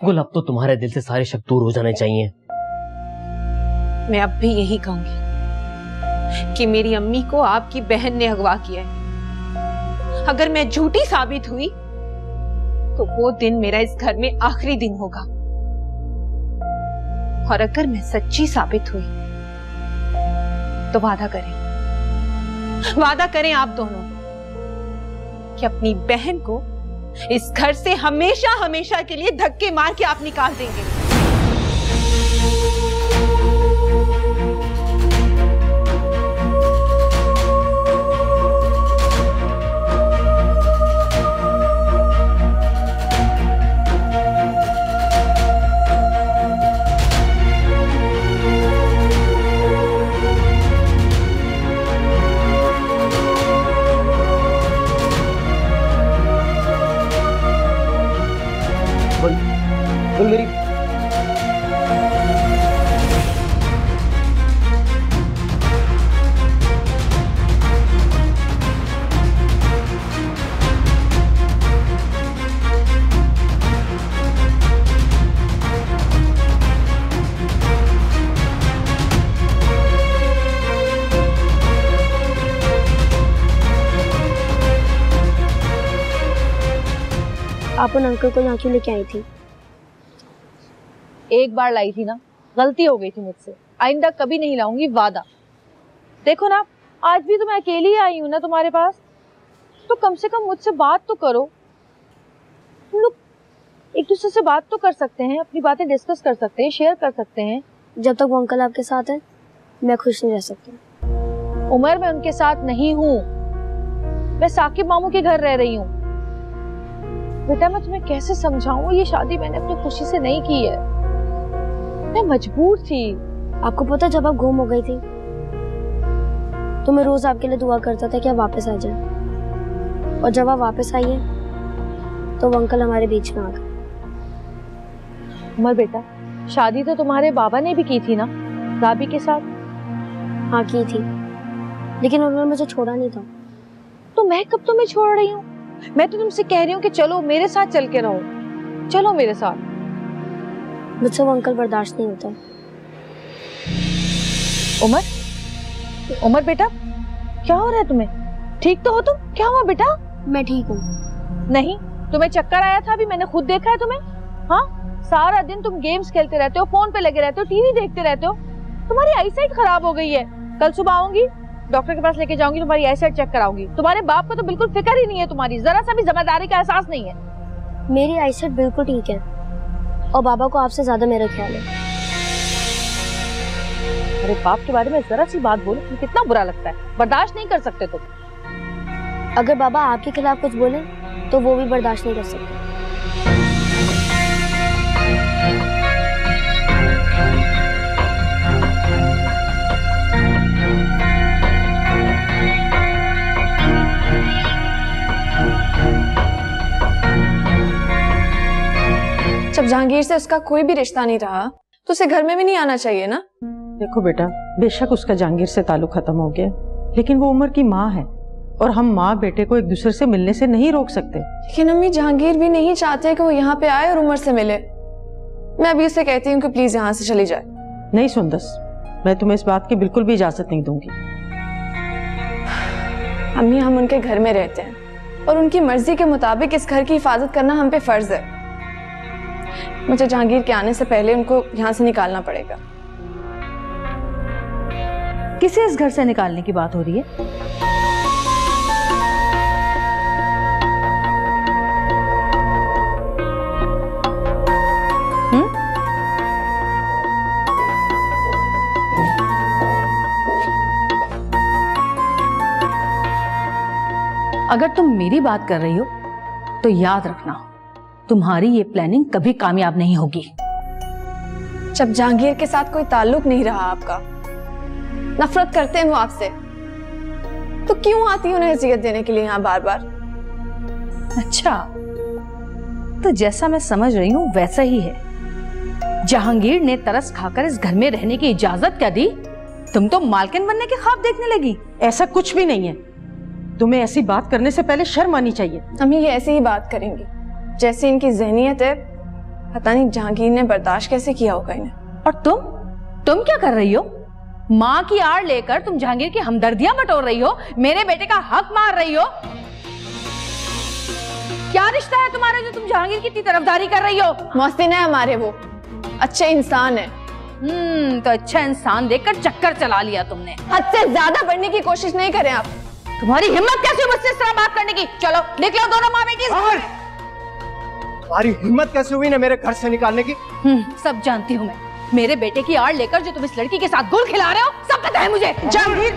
बिल्कुल, अब तो तुम्हारे दिल से सारे शक दूर हो जाने चाहिए। मैं अब भी यही कहूंगी कि मेरी अम्मी को आपकी बहन ने अगवा किया है। अगर मैं झूठी साबित हुई तो वो दिन मेरा इस घर में आखिरी दिन होगा, और अगर मैं सच्ची साबित हुई तो वादा करें आप दोनों कि अपनी बहन को इस घर से हमेशा हमेशा के लिए धक्के मार के आप निकाल देंगे। बोल मेरी आप उन अंकल को यहाँ क्यों लेके आई थी? एक बार लाई थी ना, गलती हो गई थी मुझसे, आइंदा कभी नहीं लाऊंगी, वादा। देखो ना, आज भी तो मैं अकेली आई हूँ ना तुम्हारे पास, तो कम से कम मुझसे बात तो करो। हम लोग एक दूसरे से बात तो कर सकते हैं, अपनी बातें डिस्कस कर सकते हैं, शेयर कर सकते हैं। जब तक वो अंकल आपके साथ है मैं खुश नहीं रह सकती। उमर, मैं उनके साथ नहीं हूँ, मैं साकिब मामू के घर रह रही हूँ। बेटा मैं तुम्हें कैसे समझाऊं, ये शादी मैंने अपनी खुशी से नहीं की है, मैं मजबूर थी। आपको पता जब आप गुम हो गई थी तो मैं रोज आपके लिए दुआ करता था कि आप वापस आ जाए, और जब आप वापस आई है तो वो अंकल हमारे बीच में आ गए। उमर बेटा, शादी तो तुम्हारे बाबा ने भी की थी ना, राबी के साथ? हाँ की थी, लेकिन उन्होंने मुझे छोड़ा नहीं था। तो मैं कब तुम्हें छोड़ रही हूँ? मैं तो तुमसे कह रही हूँ कि चलो मेरे साथ चल के रहो, चलो मेरे साथ। मुझसे वो अंकल बर्दाश्त नहीं होता। उमर बेटा, क्या हो रहा है तुम्हें? ठीक तो हो तुम? क्या हुआ बेटा? मैं ठीक हूँ। नहीं, तुम्हें चक्कर आया था अभी, मैंने खुद देखा है तुम्हें। हाँ, सारा दिन तुम गेम्स खेलते रहते हो, फोन पे लगे रहते हो, टीवी देखते रहते हो, तुम्हारी आईसाइट खराब हो गई है। कल सुबह आऊंगी, डॉक्टर के पास लेके जाऊंगी, तुम्हारी आईसाइट चेक कराऊंगी। तुम्हारे बाप को तो बिल्कुल फिक्र ही नहीं है तुम्हारी, जरा सा भी जिम्मेदारी का एहसास नहीं है। मेरी आईसाइट बिल्कुल ठीक है, और बाबा को आपसे ज्यादा मेरा ख्याल है। अरे बाप के बारे में जरा सी बात बोलो, तुम्हें कितना बुरा लगता है, बर्दाश्त नहीं कर सकते तुम। अगर बाबा आपके खिलाफ कुछ बोले तो वो भी बर्दाश्त नहीं कर सकते। जब जहांगीर से उसका कोई भी रिश्ता नहीं रहा तो उसे घर में भी नहीं आना चाहिए ना। देखो बेटा, बेशक उसका जहांगीर से ताल्लुक खत्म हो गया, लेकिन वो उमर की माँ है, और हम माँ बेटे को एक दूसरे से मिलने से नहीं रोक सकते। लेकिन अम्मी, जहांगीर भी नहीं चाहते कि वो यहाँ पे आए और उमर से मिले। मैं अभी उसे कहती हूँ कि प्लीज यहाँ से चली जाए। नहीं सुंदस, मैं तुम्हें इस बात की बिल्कुल भी इजाजत नहीं दूंगी। अम्मी, हम उनके घर में रहते हैं और उनकी मर्जी के मुताबिक इस घर की हिफाजत करना हम पे फर्ज है। मुझे जहांगीर के आने से पहले उनको यहाँ से निकालना पड़ेगा। किसे इस घर से निकालने की बात हो रही है? अगर तुम मेरी बात कर रही हो तो याद रखना, तुम्हारी ये प्लानिंग कभी कामयाब नहीं होगी। जब जहांगीर के साथ कोई ताल्लुक नहीं रहा आपका, नफरत करते हैं वो आपसे, तो क्यों आती उन्हें हैसियत देने के लिए यहाँ बार बार? अच्छा, तो जैसा मैं समझ रही हूँ वैसा ही है। जहांगीर ने तरस खाकर इस घर में रहने की इजाजत क्या दी? तुम तो मालकिन बनने के ख्वाब देखने लगी। ऐसा कुछ भी नहीं है, तुम्हें ऐसी बात करने से पहले शर्म आनी चाहिए। अम्मी, ये ऐसी ही बात करेंगी, जैसी इनकी ज़हनियत है पता नहीं जहांगीर ने बर्दाश्त कैसे किया होगा इन्हें। और तुम क्या कर रही हो? माँ की आड़ लेकर तुम जहांगीर की हमदर्दियां बटोर रही हो, मेरे बेटे का हक मार रही हो। क्या रिश्ता है तुम्हारा जो तुम जहांगीर की इतनी तरफदारी कर रही हो? मोहसिन है हमारे, वो अच्छे इंसान है। तो अच्छा इंसान देखकर चक्कर चला लिया तुमने। हद से ज्यादा बढ़ने की कोशिश नहीं करें आप। तुम्हारी हिम्मत कैसे हुई मुझसे इस तरह बात करने की? चलो निकलो दोनों माँ बेटी। तुम्हारी हिम्मत कैसे हुई ना मेरे घर से निकालने की? सब जानती हूँ मैं। मेरे बेटे की आड़ लेकर जो तुम इस लड़की के साथ गुल खिला रहे हो, सब पता है मुझे। जहांगीर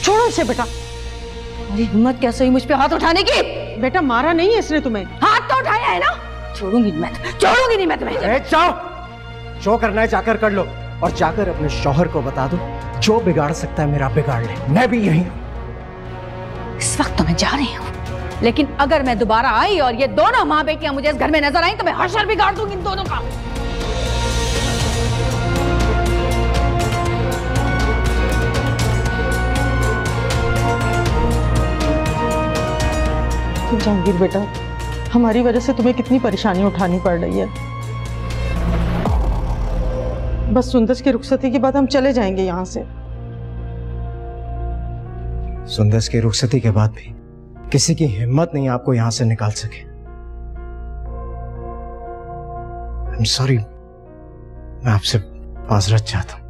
छोड़ो इसे बेटा। तुम्हारी हिम्मत कैसे हुई मुझ पे हाथ उठाने की? बेटा मारा नहीं है इसने तुम्हें। हाथ तो उठाया है ना। छोड़ूंगी नहीं मैं तुम्हें। जाओ, जो करना है जाकर कर लो, और जाकर अपने शौहर को बता दो जो बिगाड़ सकता है मेरा बिगाड़ ले, मैं भी यही हूँ। इस वक्त तो मैं जा रही हूँ, लेकिन अगर मैं दोबारा आई और ये दोनों माँ बेटियां मुझे इस घर में नजर आई तो मैं हशर बिगाड़ दूंगी इन दोनों का। जहांगीर बेटा, हमारी वजह से तुम्हें कितनी परेशानी उठानी पड़ रही है। बस सुंदर की रुखसती के बाद हम चले जाएंगे यहाँ से। सुंदर की रुखसती के बाद भी किसी की हिम्मत नहीं आपको यहां से निकाल सके। I'm sorry, मैं आपसे माजरत चाहता हूं।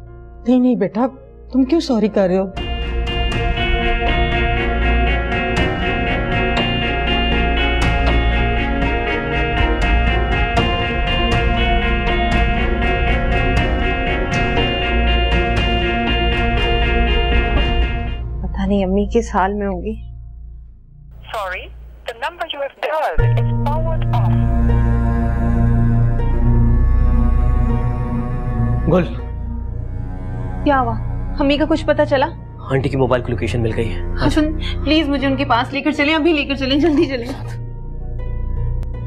नहीं नहीं बेटा, तुम क्यों सॉरी कर रहे हो? पता नहीं अम्मी किस हाल में होंगी। Sorry, the number you have dialed is powered off. गुल, क्या हुआ? अम्मी का कुछ पता चला? आंटी की मोबाइल की लोकेशन मिल गई है। हाँ सुन, प्लीज मुझे उनके पास लेकर चलें, अभी लेकर चलें, जल्दी चलें।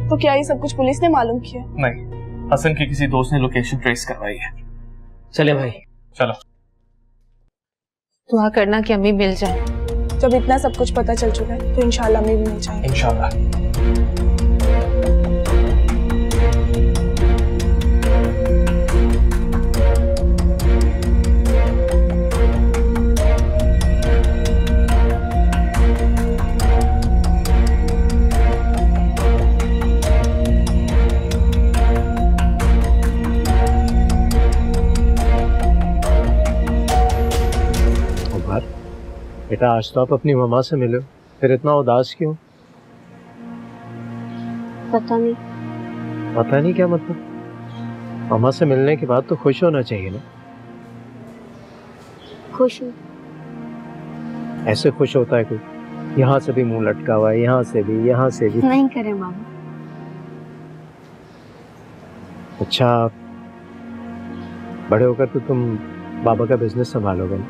तो क्या ये सब कुछ पुलिस ने मालूम किया? नहीं, हसन के किसी दोस्त ने लोकेशन ट्रेस करवाई है। चले भाई, चलो। दुआ करना कि अम्मी मिल जाए। जब इतना सब कुछ पता चल चुका है तो इंशाल्लाह हमें भी मिल जाएंगे। इंशाल्लाह। बेटा, आज तो आप अपनी मम्मा से मिले, फिर इतना उदास क्यों? पता नहीं। पता नहीं क्या मतलब? मम्मा से मिलने के बाद तो खुश होना चाहिए ना। खुश हूँ। ऐसे खुश होता है कोई? यहाँ से भी मुंह लटका हुआ है, यहाँ से भी, यहाँ से भी। नहीं करे मामा। अच्छा, बड़े होकर तो तुम बाबा का बिजनेस संभालोगे ना?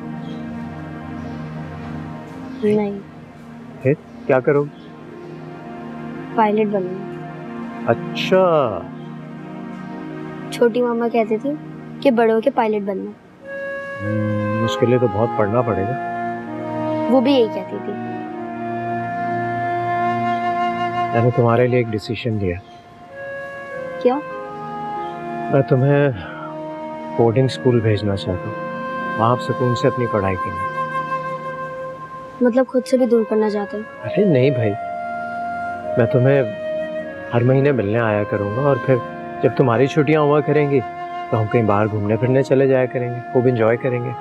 नहीं। फिर क्या करोगे? पायलट बनूंगा। अच्छा। छोटी मामा कहती थी कि बड़े होके पायलट बनना। उसके लिए तो बहुत पढ़ना पड़ेगा। वो भी यही कहती थी। मैंने तुम्हारे लिए एक डिसीजन लिया। क्या? मैं तुम्हें बोर्डिंग स्कूल भेजना चाहता हूँ, वहाँ आप सुकून से अपनी पढ़ाई करना। मतलब खुद से भी दूर करना चाहते हो? अरे नहीं भाई, मैं तुम्हें हर महीने मिलने आया करूँगा, और फिर जब तुम्हारी छुट्टियाँ हुआ करेंगी तो हम कहीं बाहर घूमने फिरने चले जाया करेंगे, खूब एंजॉय करेंगे।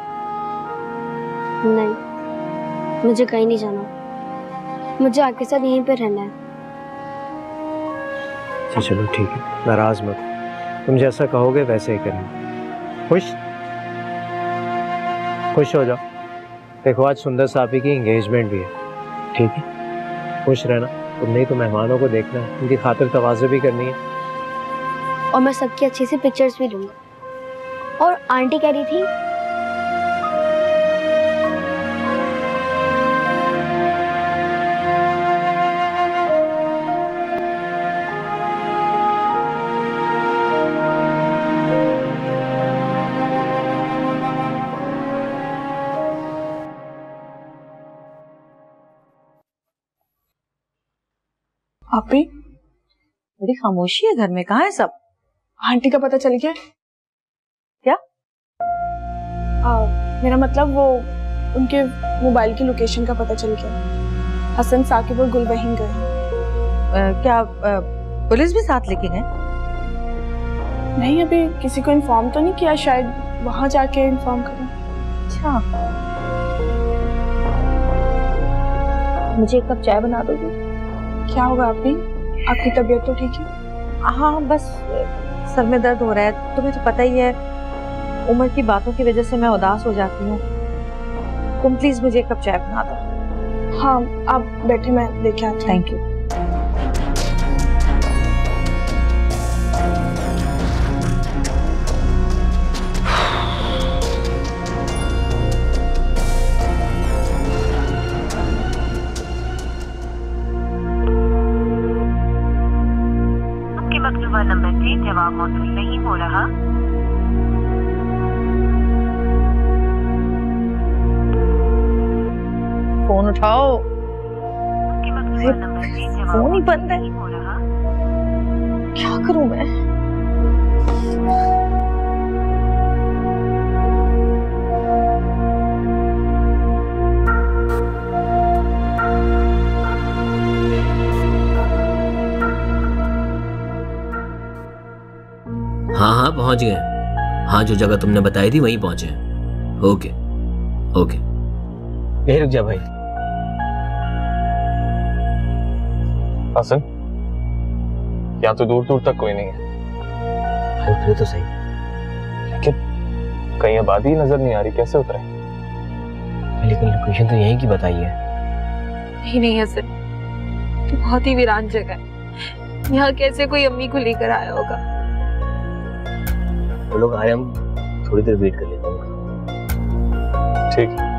नहीं, मुझे कहीं नहीं जाना, मुझे आपके साथ यहीं पे रहना है। अच्छा चलो ठीक है, नाराज मत, तुम जैसा कहोगे वैसे ही करेंगे। खुश हो जाओ। देखो आज सुंदर साहब की एंगेजमेंट भी है, ठीक है? खुश रहना, तुम नहीं तो मेहमानों को देखना है, उनकी खातिर तवाज़ो भी करनी है। और मैं सबकी अच्छी सी पिक्चर्स भी लूंगा। और आंटी कह रही थी आपी, बड़ी खामोशी है घर में, कहाँ है सब? आंटी का पता चल गया? क्या? मेरा मतलब वो उनके मोबाइल की लोकेशन का पता चल गया। हसन, साकिब और गुल वहीं गए हैं। क्या पुलिस भी साथ लेके गए? नहीं, अभी किसी को इन्फॉर्म तो नहीं किया, शायद वहां जाके इन्फॉर्म करूं। अच्छा, मुझे एक कप चाय बना दोगे? क्या होगा अभी? आपकी तबीयत तो ठीक है? हाँ, बस सर में दर्द हो रहा है। तुम्हें तो पता ही है, उम्र की बातों की वजह से मैं उदास हो जाती हूँ। तुम प्लीज मुझे एक कप चाय बना दो। हाँ, आप बैठे, मैं लेके आती हूँ। Thank you. मकतूबा नंबर से जवाब मौसूल नहीं हो रहा। फोन उठाओ। नंबर से जवाब फोन ही बंद है। नहीं हो रहा। क्या करूं मैं? हाँ हाँ पहुंच गए। हाँ, जो जगह तुमने बताई थी वहीं पहुंचे। Okay okay. यही रुक जा भाई। हसन, यहाँ तो दूर दूर तक कोई नहीं है। उतरे तो सही। लेकिन कहीं आबादी नजर नहीं आ रही, कैसे उतरे? लेकिन लोकेशन तो यहीं की बताई है। नहीं नहीं हसन, तो बहुत ही वीरान जगह है। यहाँ कैसे कोई अम्मी को लेकर आया होगा? वो लोग आ रहे, हम थोड़ी देर वेट कर लेते हैं। ठीक है।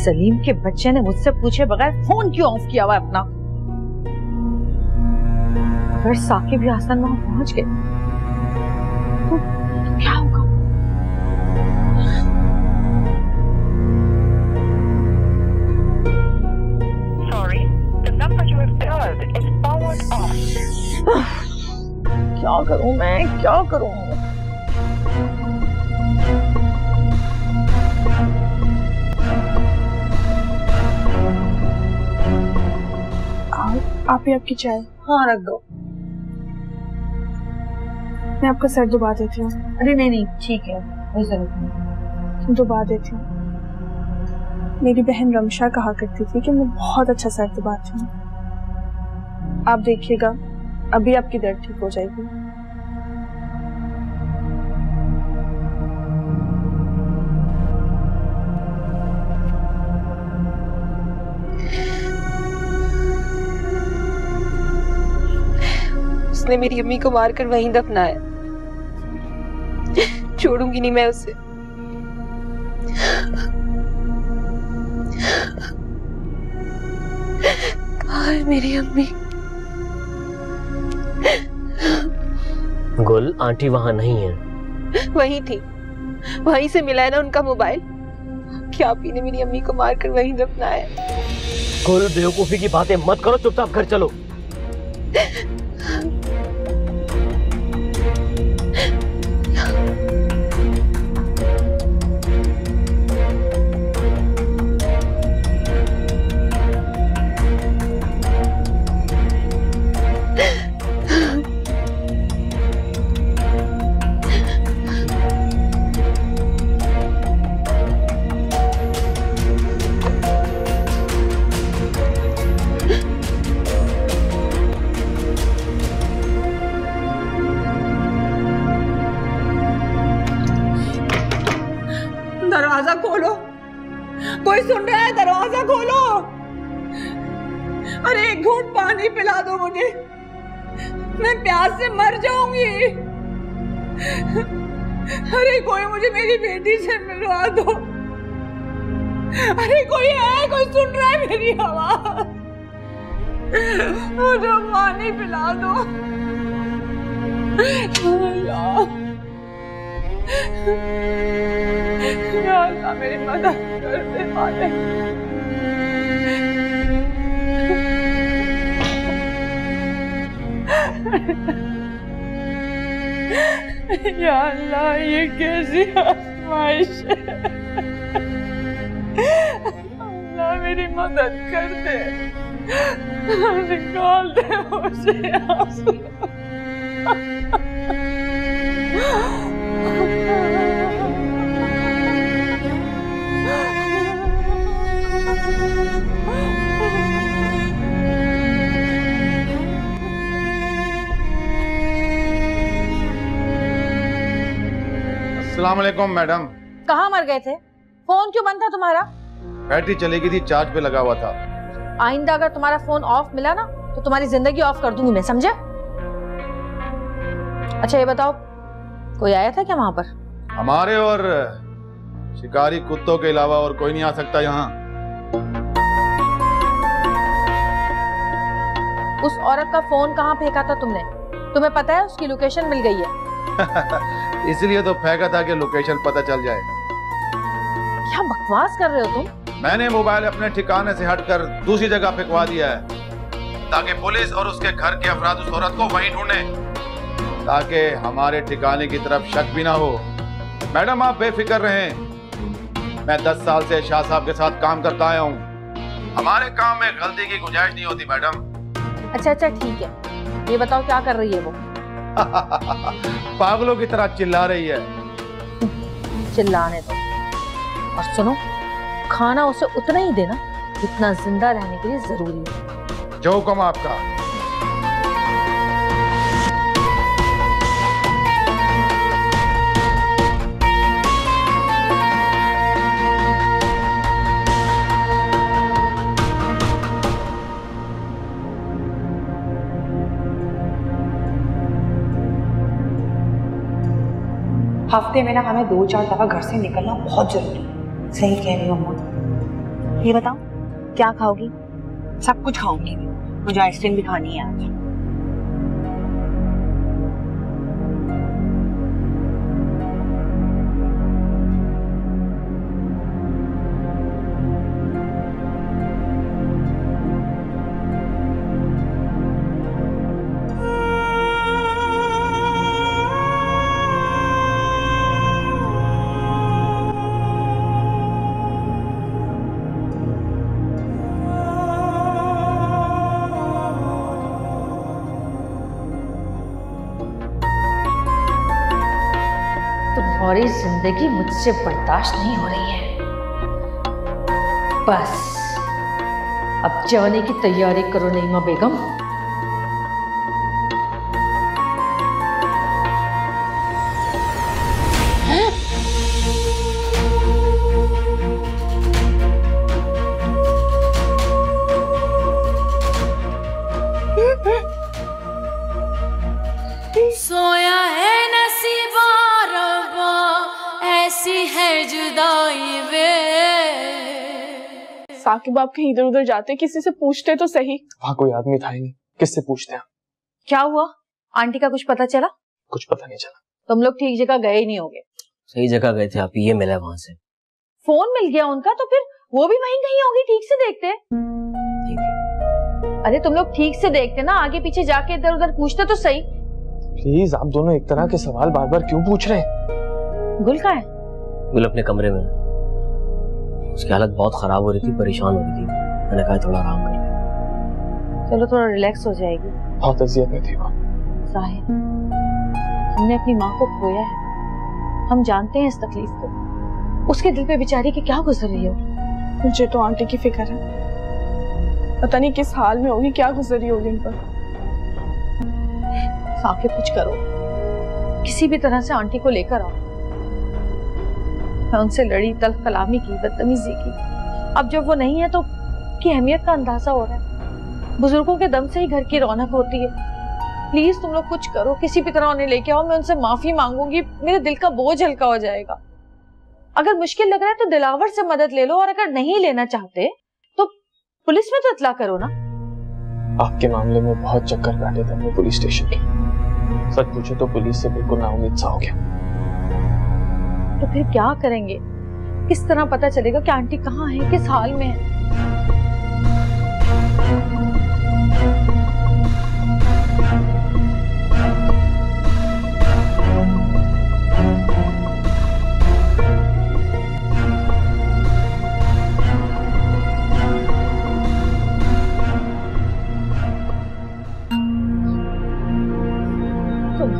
सलीम के बच्चे ने मुझसे पूछे बगैर फोन क्यों ऑफ किया हुआ है अपना? अगर साकिब या हसन वहां पहुंच गए तो क्या होगा? Sorry, the number you have dialed is powered off. क्या करूं मैं, क्या करूं? आप ही आपकी चाय। हाँ, रख दो। मैं आपका सर दुबा देती हूँ। अरे नहीं नहीं, ठीक है, कोई जरूरत नहीं। दुबा देती हूँ। मेरी बहन रमशा कहा करती थी कि मैं बहुत अच्छा सर दुबाती हूँ। आप देखिएगा, अभी आपकी दर्द ठीक हो जाएगी। उसने मेरी अम्मी को मारकर वहीं दफनाया। छोड़ूंगी नहीं मैं उसे। कहाँ है मेरी अम्मी? गुल, आंटी वहां नहीं है। वहीं थी, वहीं से मिला है ना उनका मोबाइल। क्या आप ही ने मेरी अम्मी को मारकर वहीं दफनाया? गुल, बेवकूफी की बातें मत करो, चुपचाप घर चलो। दरवाजा खोलो। अरे एक घूंट पानी पिला दो मुझे, मैं प्यास से मर जाऊंगी। अरे कोई मुझे मेरी बेटी से मिलवा दो। अरे कोई है, कोई सुन रहा है मेरी आवाज? मुझे पानी पिला दो। या अल्लाह मेरी मदद कर दे मालिक। या अल्लाह ये कैसी आजमाइश है? अल्लाह मेरी मदद कर दे, निकाल दे मुझे यहाँ से। अस्सलाम वालेकुम मैडम। कहाँ मर गए थे? फोन क्यों बंद था तुम्हारा? बैटरी चली गई थी, चार्ज पे लगा हुआ था। आइंदा अगर तुम्हारा फोन ऑफ मिला ना तो तुम्हारी जिंदगी ऑफ कर दूंगी मैं, समझे? अच्छा ये बताओ, कोई आया था क्या वहां पर? हमारे और शिकारी कुत्तों के अलावा और कोई नहीं आ सकता यहाँ। उस औरत का फोन कहाँ फेंका था तुमने? तुम्हें पता है उसकी लोकेशन मिल गई है। इसलिए तो फेंका था कि लोकेशन पता चल जाए। क्या बकवास कर रहे हो तुम? मैंने मोबाइल अपने ठिकाने से हटकर दूसरी जगह फेंकवा दिया है ताकि पुलिस और उसके घर के अफराद उस औरत को वहीं ढूंढे, ताकि हमारे ठिकाने की तरफ शक भी ना हो। मैडम आप बेफिक्र रहें, मैं 10 साल से शाह साहब के साथ काम करता आया हूँ। हमारे काम में गलती की गुंजाइश नहीं होती मैडम। अच्छा ठीक है, ये बताओ क्या कर रही है वो? पागलों की तरह चिल्ला रही है। चिल्लाने दो, और सुनो, खाना उसे उतना ही देना जितना जिंदा रहने के लिए जरूरी है। जो हुक्म आपका। हफ्ते में ना हमें 2-4 दफा घर से निकलना बहुत जरूरी है। सही कह रही हो अम्मा। ये बताओ क्या खाओगी? सब कुछ खाऊंगी, मुझे आइसक्रीम भी खानी है आज। तुम्हारी जिंदगी मुझसे बर्दाश्त नहीं हो रही है। बस अब जाने की तैयारी करो नईमा बेगम। सोया है नसीबा रब्बा, ऐसी है जुदाई वे। साकिब आप कहीं इधर उधर जाते, किसी से पूछते तो सही। वहाँ कोई आदमी था ही नहीं, किससे पूछते हैं? क्या हुआ? आंटी का कुछ पता चला? कुछ पता नहीं चला। तुम लोग ठीक जगह गए ही नहीं होगे। सही जगह गए थे आप, ये मिला वहां से। फोन मिल गया उनका, तो फिर वो भी वहीं कहीं होगी। ठीक से देखते। अरे तुम लोग ठीक से देखते ना, आगे पीछे जाके इधर उधर पूछते तो सही। प्लीज आप दोनों एक तरह के सवाल बार बार क्यों पूछ रहे हैं? गुल कहाँ है? गुल अपने कमरे में। उसकी हालत बहुत खराब हो रही थी, परेशान हो रही थी। मैंने कहा थोड़ा आराम कर ले। चलो थोड़ा रिलैक्स हो जाएगी। बहुत अजियत में थी वो। साहिब, हमने अपनी माँ को खोया है, हम जानते हैं इस तकलीफ को। उसके दिल पे बेचारी की क्या गुजर रही हो। मुझे तो आंटी की फिक्र है, पता नहीं किस हाल में होगी, क्या गुजर रही होगी इन पर। साकिब कुछ करो, किसी भी तरह से आंटी को लेकर आओ। मैं उनसे लड़ी, तल्ख कलामी की, बदतमीजी की। अब जब वो नहीं है तो आपकी अहमियत का अंदाजा हो रहा है। बुजुर्गों के दम से ही घर की रौनक होती है। प्लीज तुम लोग कुछ करो, किसी भी तरह उन्हें लेके आओ। मैं उनसे माफी मांगूंगी, मेरे दिल का बोझ हल्का हो जाएगा। अगर मुश्किल लग रहा है तो दिलावर से मदद ले लो, और अगर नहीं लेना चाहते तो पुलिस में तो इत्तला करो ना। आपके मामले में बहुत चक्कर काटे थे हमने पुलिस स्टेशन के। सच पूछो तो पुलिस से बिल्कुल नाउम्मीद सा हो गया। तो फिर क्या करेंगे? किस तरह पता चलेगा कि आंटी कहाँ है, किस हाल में है?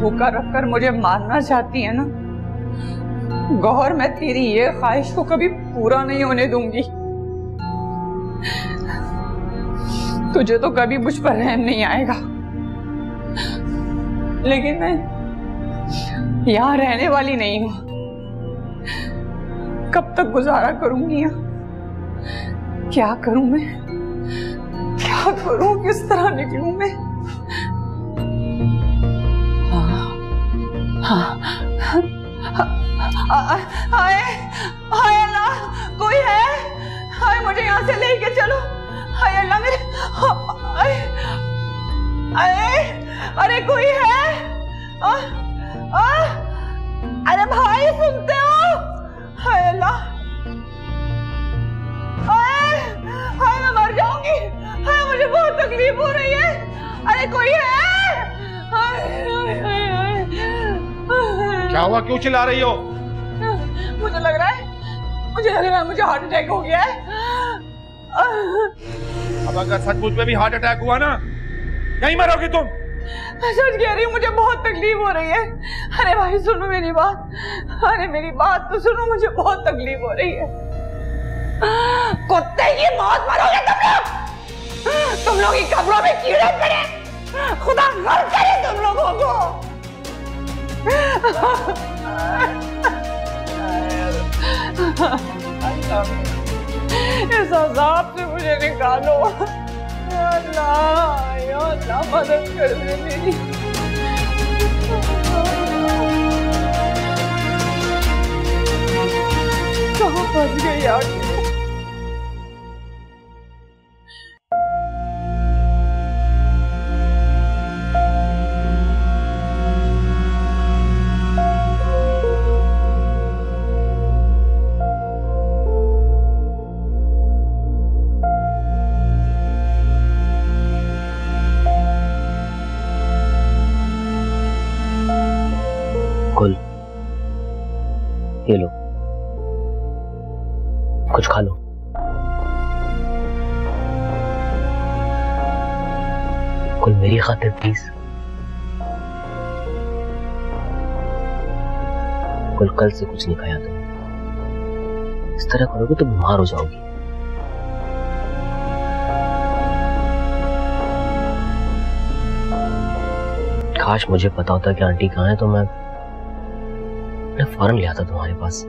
धोखा रखकर मुझे मारना चाहती है ना गौहर, मैं तेरी ये ख्वाहिश को कभी पूरा नहीं होने दूंगी। तुझे तो कभी मुझ पर रहम नहीं आएगा, लेकिन मैं यहाँ रहने वाली नहीं हूँ। कब तक गुजारा करूंगी यहाँ? क्या करूं मैं, क्या करूं, किस तरह निकलूं मैं? हाय हाय अल्लाह, कोई है? हाय मुझे यहाँ से लेके चलो। हाय अल्लाह मेरे, अरे कोई है? अरे भाई सुनते हो? हाय अल्लाह, हाय मैं मर जाऊंगी। हाय मुझे बहुत तकलीफ हो रही है। अरे कोई है? क्या हुआ, क्यों चिल्ला रही हो? मुझे लग रहा है मुझे हार्ट अटैक हो गया है। अब अगर सचमुच में भी हार्ट अटैक हुआ ना, यहीं मरोगी तुम। सच कह रही हूँ, मुझे बहुत तकलीफ हो रही है। अरे भाई सुनो मेरी बात, अरे मेरी बात तो सुनो, मुझे बहुत तकलीफ हो रही है। कुत्ते की मौत मरोगे तुम लोग ही कब्रों में कीड़े पड़े। खुदा गौर करे तुम लोगों को। इस अज़ाब से मुझे निकालो अल्लाह, या अल्लाह मदद कर दे मेरी। कहाँ फंस गई यार? कुल ये लो, कुछ खा लो। कुल मेरी खातिर प्लीज। कुल कल से कुछ नहीं खाया तुम। इस तरह करोगे तो बीमार हो जाओगी। काश मुझे पता होता कि आंटी कहाँ है तो मैं फौरन ले आता तुम्हारे पास।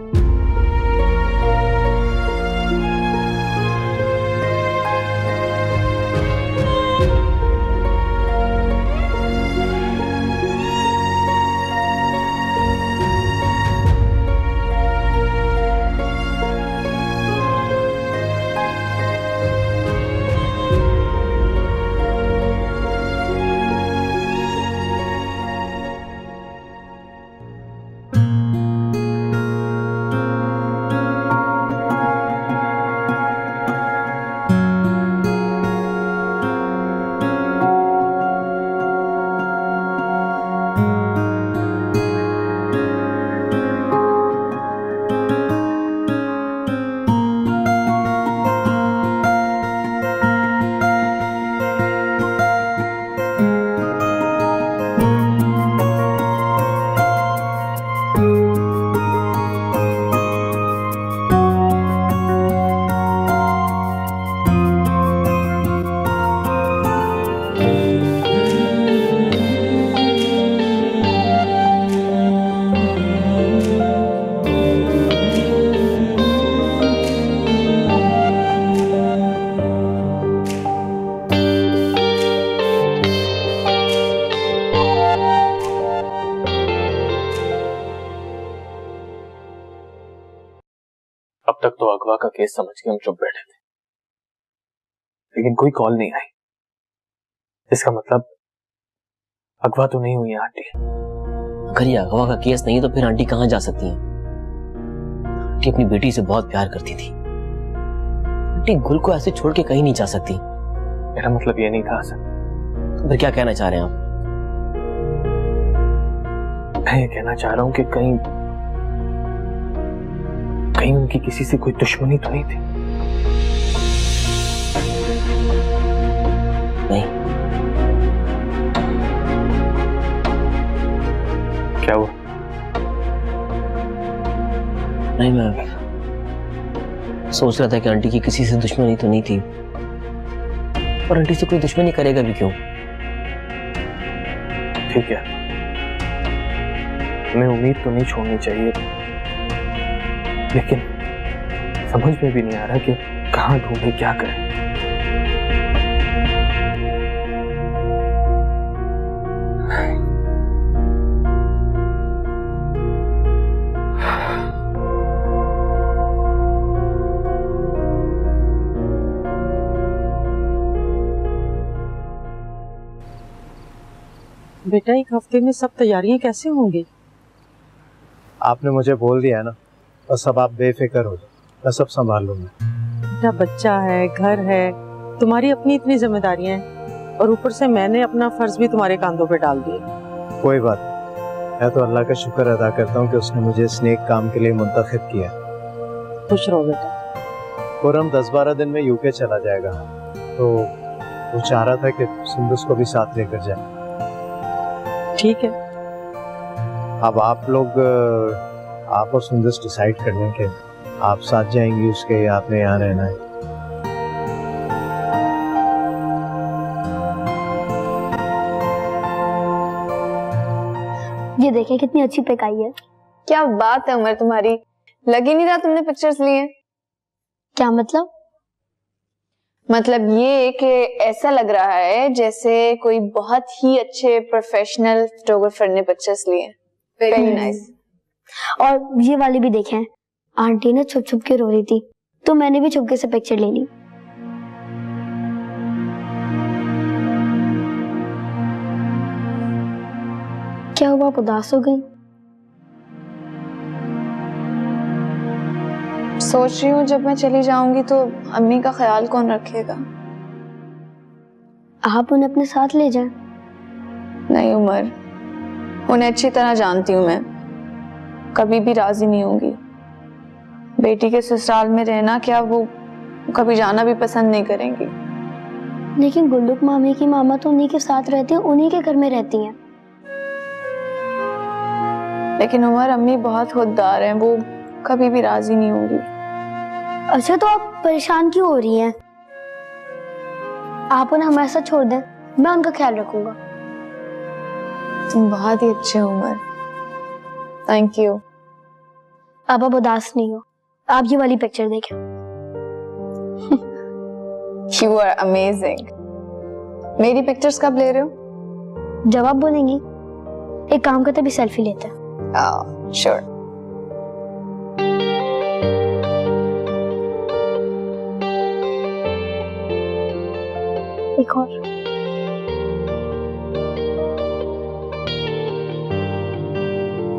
तक तो अगवा का केस समझ के हम चुप बैठे थे, लेकिन कोई कॉल नहीं आई। इसका मतलब अगवा तो नहीं हुई है आंटी। अगर ये अगवा का केस नहीं तो फिर आंटी कहाँ जा सकती हैं? आंटी अपनी बेटी से बहुत प्यार करती थी। आंटी गुल को ऐसे छोड़ के कहीं नहीं जा सकती। मेरा मतलब ये नहीं था सर। तो फिर क्या कहना चाह रहे हैं आप? मैं ये कहना चाह रहा हूँ कि कहीं उनकी किसी से कोई दुश्मनी तो नहीं थी? नहीं। क्या हुआ? नहीं, मैं सोच रहा था कि आंटी की किसी से दुश्मनी तो नहीं थी, और आंटी से कोई दुश्मनी करेगा भी क्यों? ठीक है, हमें उम्मीद तो नहीं छोड़नी चाहिए, लेकिन समझ में भी नहीं आ रहा कि कहाँ ढूंढे, क्या करें। बेटा, एक हफ्ते में सब तैयारियां कैसे होंगी? आपने मुझे बोल दिया है ना, बस अब आप बेफिक्र हो जाओ, मैं सब संभाल लूंगा। बेटा, बच्चा है, घर है, तुम्हारी अपनी इतनी जिम्मेदारियां हैं, और ऊपर से मैंने अपना फर्ज भी तुम्हारे कांधों पे डाल दिया। कोई बात नहीं, मैं तो अल्लाह का शुक्र अदा करता हूँ कि उसने मुझे इस नेक काम के लिए मुंतखब किया। खुश रहो बेटा। खुर्रम 10-12 दिन में यूके चला जाएगा, तो वो चाह रहा था कि सुंदस को भी साथ लेकर जाए। ठीक है, अब आप लोग, आप और सुंदस डिसाइड कर लें कि आप साथ जाएंगी उसके या आपने यहाँ रहना है। ये देखें कितनी अच्छी पिक आई है। क्या बात है उमर तुम्हारी, लग ही नहीं रहा तुमने पिक्चर्स ली हैं। क्या मतलब? मतलब ये कि ऐसा लग रहा है जैसे कोई बहुत ही अच्छे प्रोफेशनल फोटोग्राफर ने पिक्चर्स लिए हैं। Very nice. और ये वाली भी देखें, आंटी ने छुप छुप के रो रही थी, तो मैंने भी छुपके से पिक्चर ले ली। क्या हुआ, आप उदास हो गई? सोच रही हूँ जब मैं चली जाऊंगी तो अम्मी का ख्याल कौन रखेगा। आप उन्हें अपने साथ ले जाएं। नहीं उमर, उन्हें अच्छी तरह जानती हूँ मैं, कभी भी राजी नहीं होंगी। बेटी के ससुराल में रहना क्या, वो कभी जाना भी पसंद नहीं करेंगी। लेकिन गुल्लुक मामी की मामा तो उन्हीं के साथ रहती हैं, उन्हीं के घर में रहती हैं। लेकिन उमर, अम्मी बहुत खुददार हैं, वो कभी भी राजी नहीं होंगी। अच्छा, तो आप परेशान क्यों हो रही हैं? आप उन्हें हमारे साथ छोड़ दें, मैं उनका ख्याल रखूंगा। तुम बहुत ही अच्छे हो उमर, थैंक यू। अब आप उदास नहीं हो, आप ये वाली पिक्चर देखें। You are amazing। मेरी पिक्चर्स कब ले रहे हो? जब आप बोलेंगी। एक काम करते, भी सेल्फी लेते हैं। Sure। एक और।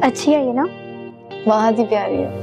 अच्छी है ये ना? बहुत ही प्यारी है।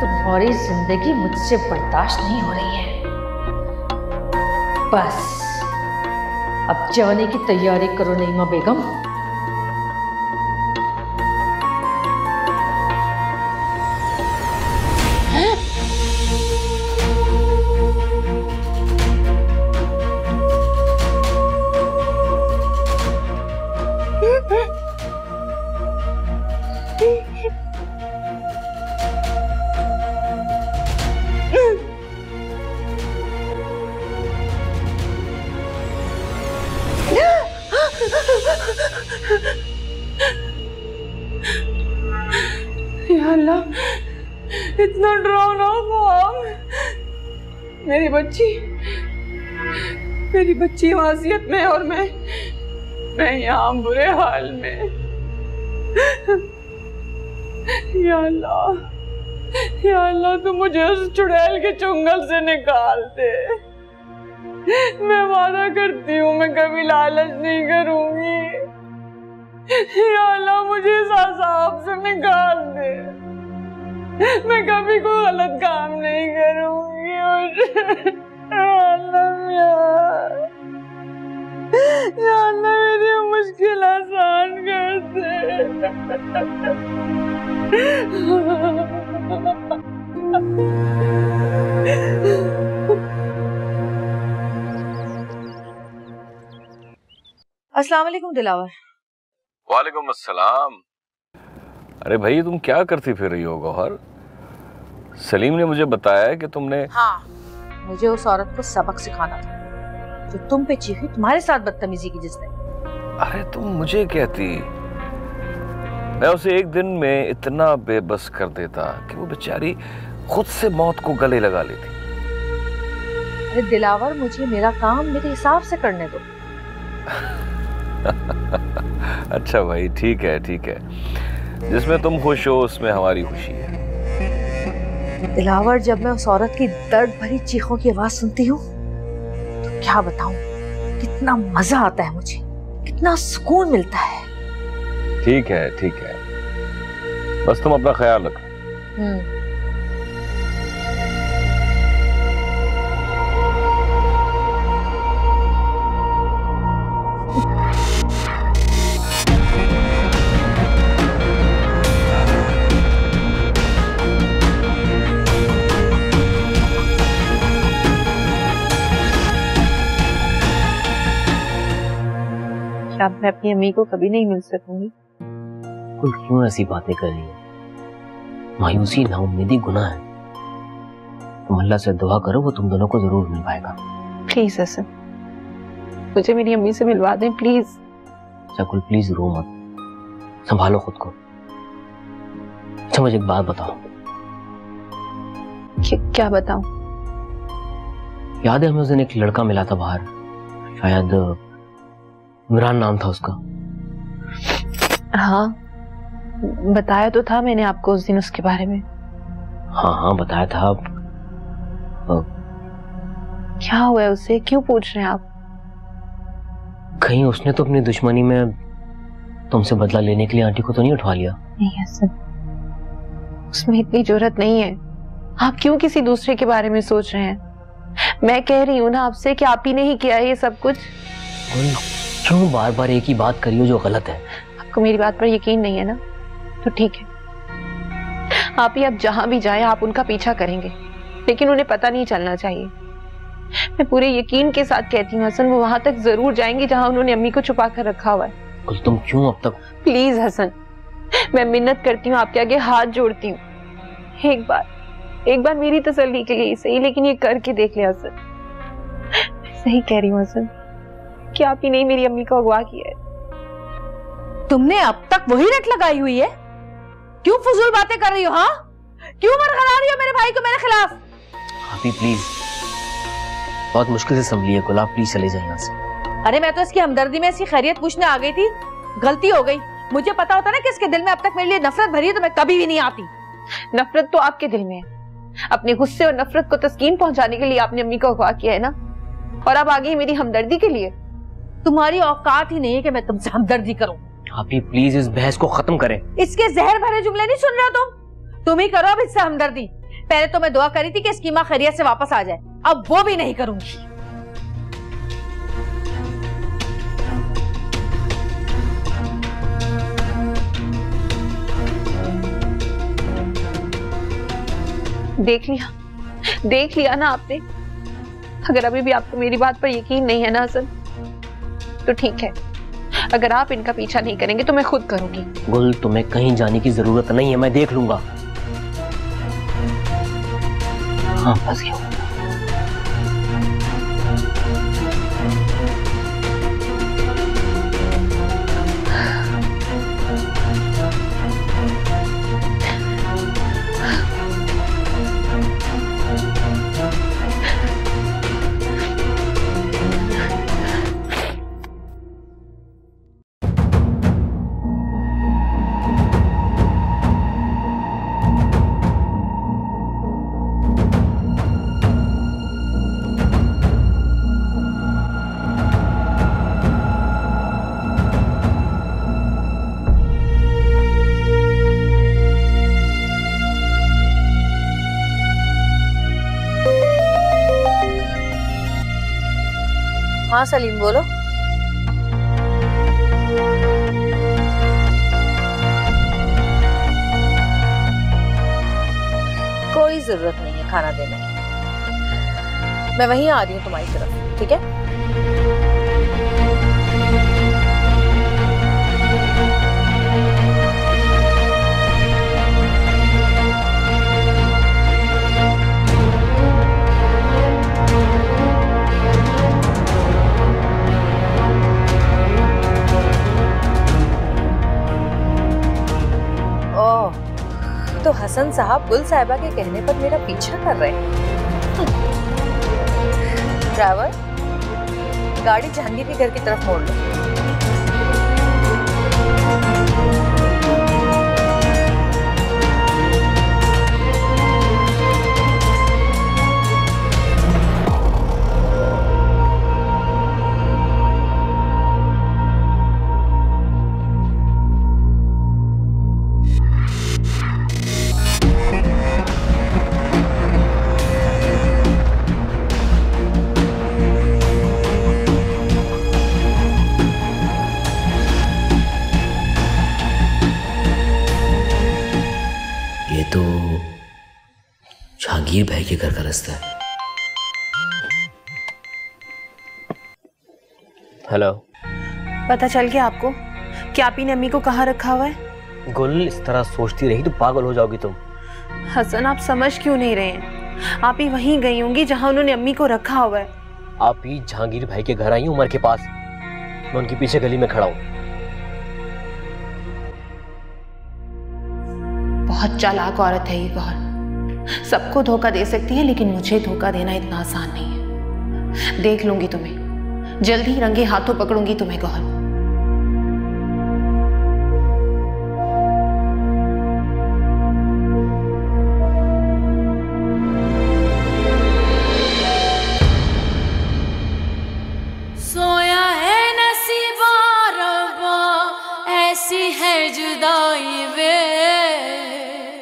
तुम्हारी जिंदगी मुझसे बर्दाश्त नहीं हो रही है। बस अब जाने की तैयारी करो नईमा बेगम। या अल्लाह, इतना डरावना ख्वाब। मेरी बच्ची वासियत में और मैं यहाँ बुरे हाल में। या अल्लाह तू मुझे उस चुड़ैल के चुंगल से निकाल दे। मैं वादा करती हूँ मैं कभी लालच नहीं करूंगी। या अल्लाह मुझे इस अज़ाब से निकाल दे। मैं कभी कोई गलत काम नहीं करूंगी। या अल्लाह मेरी मुश्किल आसान कर दे। अस्सलाम वालेकुम दिलावर। वालेकुम अस्सलाम। अरे भाई तुम क्या करती फिर रही हो गौहर? सलीम ने मुझे बताया कि तुमने। हाँ, मुझे उस औरत को सबक सिखाना था जो तुम पे चीखी, तुम्हारे साथ बदतमीजी की जिसने। अरे तुम मुझे कहती, मैं उसे एक दिन में इतना बेबस कर देता कि वो बेचारी खुद से मौत को गले लगा लेती। अरे दिलावर, मुझे मेरा काम मेरे हिसाब से करने दो। अच्छा भाई, ठीक है ठीक है, जिसमें तुम खुश हो उसमें हमारी खुशी है। दिलावर, जब मैं उस औरत की दर्द भरी चीखों की आवाज सुनती हूँ तो क्या बताऊं, कितना मजा आता है मुझे, कितना सुकून मिलता है। ठीक है ठीक है, बस तुम अपना ख्याल रखो। अब मैं अपनी अम्मी को कभी नहीं मिल सकूंगी। कुल क्यों ऐसी बातें कर रही है? मायूसी नाउम्मीदी गुनाह है। तुम अल्लाह से दुआ करो, वो तुम दोनों को जरूर मिल पाएगा। प्लीज हसन, मुझे मेरी अम्मी से मिलवा दें प्लीज। अच्छा कुल प्लीज रो मत, संभालो खुद को। अच्छा मुझे एक बात बताओ। क्या बताऊं? याद है हमें उस दिन एक लड़का मिला था बाहर, शायद इमरान नाम था उसका। हाँ, बताया तो था मैंने आपको उस दिन उसके बारे में। हाँ बताया था। क्या हुआ है उससे, क्यों पूछ रहे हैं आप? कहीं उसने तो अपनी दुश्मनी में तुमसे बदला लेने के लिए आंटी को तो नहीं उठवा लिया? नहीं हसन, उसमें इतनी जरूरत नहीं है। आप क्यों किसी दूसरे के बारे में सोच रहे हैं? मैं कह रही हूँ ना आपसे कि आप ही ने ही किया है ये सब कुछ। क्यों बार बार एक ही बात करियो जो गलत है? आपको मेरी बात पर यकीन नहीं है ना, तो ठीक है, आप ही अब जहां भी जाएं आप उनका पीछा करेंगे, लेकिन उन्हें पता नहीं चलना चाहिए। मैं पूरे यकीन के साथ कहती हूँ हसन, वो वहां तक जरूर जाएंगे जहां उन्होंने अम्मी को छुपा कर रखा हुआ है। कुल तुम क्यों अब तक? प्लीज हसन, मैं मिन्नत करती हूँ, आपके आगे हाथ जोड़ती हूँ, एक बार मेरी तसल्ली के लिए सही, लेकिन ये करके देख ले हसन। सही कह रही हूँ हसन कि आप ही नहीं मेरी अम्मी को अगवा किया है। तुमने अब तक वही रट लगाई हुई है? क्यों फजूल बातें कर रही हो? हाँ, क्यों मरगला रही हो मेरे भाई को मेरे खिलाफ? आप ही प्लीज, बहुत मुश्किल से संभलिए कुल, आप प्लीज चले जाइए यहाँ से। अरे मैं तो इसकी हमदर्दी में इसकी खैरियत पूछने आ गई थी, गलती हो गई। मुझे पता होता ना कि इसके दिल में अब तक मेरे लिए नफरत भरी है तो मैं कभी भी नहीं आती। नफरत तो आपके दिल में है, अपने गुस्से और नफरत को तस्कीन पहुंचाने के लिए आपने अम्मी को अगवा किया है ना, और अब आ गई मेरी हमदर्दी के लिए। तुम्हारी औकात ही नहीं है कि मैं तुमसे हमदर्दी करूं। आप ही प्लीज इस बहस को खत्म करें। इसके जहर भरे जुमले नहीं सुन रहे हो तुम ही करो अब इससे हमदर्दी। पहले तो मैं दुआ करी थी कि इसकी माँ खैरियत से वापस आ जाए, अब वो भी नहीं करूंगी। देख लिया ना आपने। अगर अभी भी आपको मेरी बात पर यकीन नहीं है ना हसन, तो ठीक है, अगर आप इनका पीछा नहीं करेंगे तो मैं खुद करूंगी। गुल, तुम्हें कहीं जाने की जरूरत नहीं है, मैं देख लूंगा। हाँ, फंस गया। हाँ सलीम बोलो। कोई जरूरत नहीं है खाना देने की, मैं वहीं आ रही हूँ तुम्हारी तरफ, ठीक है? तो हसन साहब गुल साहिबा के कहने पर मेरा पीछा कर रहे हैं। ड्राइवर, गाड़ी जहांगीर के घर की तरफ मोड़ लो। तो जहांगीर भाई के घर का रास्ता है। हेलो, पता चल गया आपको कि आप ही ने अम्मी को कहाँ रखा हुआ है? गुल, इस तरह सोचती रही तो पागल हो जाओगी तुम। हसन, आप समझ क्यों नहीं रहे हैं? आप ही वहीं गई होंगी जहां उन्होंने अम्मी को रखा हुआ है। आप ही जहांगीर भाई के घर आई उमर के पास, मैं उनके पीछे गली में खड़ा हूँ। बहुत चालाक औरत है ये गौहर, सबको धोखा दे सकती है लेकिन मुझे धोखा देना इतना आसान नहीं है। देख लूंगी तुम्हें, जल्दी ही रंगे हाथों पकड़ूंगी तुम्हें गौहर।